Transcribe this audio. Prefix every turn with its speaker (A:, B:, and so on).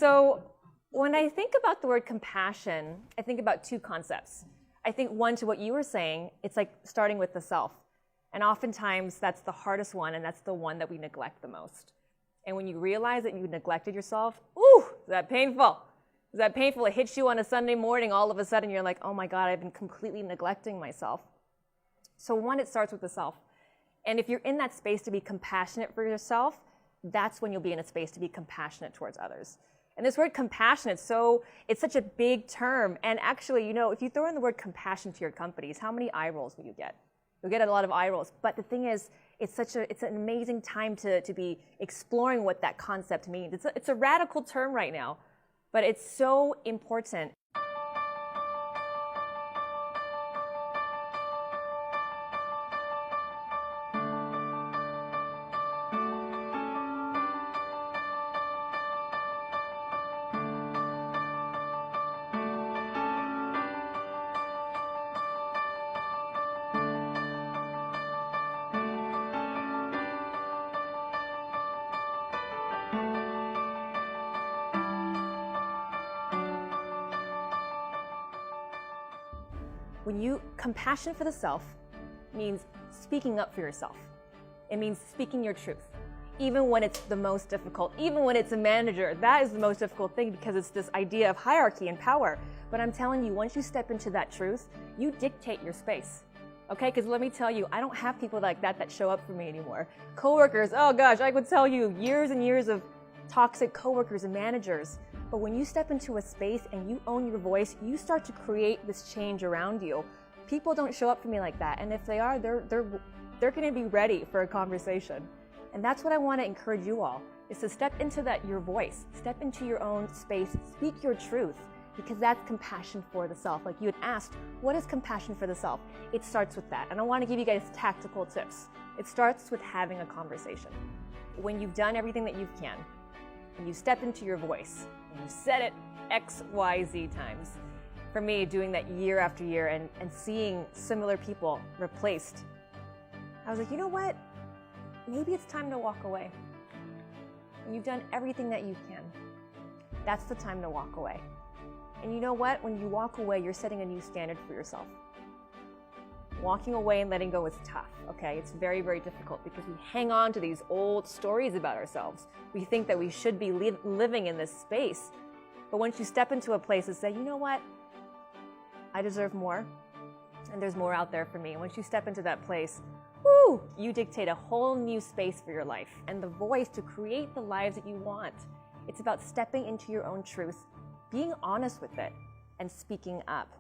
A: So when I think about the word compassion, I think about two concepts. I think one, to what you were saying, it's like starting with the self. And oftentimes that's the hardest one, and that's the one that we neglect the most. And when you realize that you neglected yourself, ooh, is that painful? Is that painful? It hits you on a Sunday morning, all of a sudden you're like, oh my God, I've been completely neglecting myself. So one, it starts with the self. And if you're in that space to be compassionate for yourself, that's when you'll be in a space to be compassionate towards others. And this word compassion, it's such a big term. And actually, if you throw in the word compassion to your companies, how many eye rolls will you get? You'll get a lot of eye rolls. But the thing is, it's an amazing time to be exploring what that concept means. It's a radical term right now, but it's so important. Compassion for the self means speaking up for yourself. It means speaking your truth, even when it's the most difficult, even when it's a manager. That is the most difficult thing because it's this idea of hierarchy and power. But I'm telling you, once you step into that truth, you dictate your space. Okay, because let me tell you, I don't have people like that show up for me anymore. Coworkers, oh gosh, I would tell you years and years of toxic coworkers and managers. But when you step into a space and you own your voice, you start to create this change around you. People don't show up for me like that, and if they are, they're going to be ready for a conversation. And that's what I want to encourage you all, is to step into your voice, step into your own space, speak your truth, because that's compassion for the self. Like you had asked, what is compassion for the self? It starts with that, and I want to give you guys tactical tips. It starts with having a conversation. When you've done everything that you can, and you step into your voice, and you said it X, Y, Z times. For me, doing that year after year and seeing similar people replaced, I was like, you know what? Maybe it's time to walk away. When you've done everything that you can, that's the time to walk away. And you know what? When you walk away, you're setting a new standard for yourself. Walking away and letting go is tough, okay? It's very, very difficult because we hang on to these old stories about ourselves. We think that we should be living in this space. But once you step into a place and say, you know what? I deserve more, and there's more out there for me. Once you step into that place, woo, you dictate a whole new space for your life and the voice to create the lives that you want. It's about stepping into your own truth, being honest with it, and speaking up.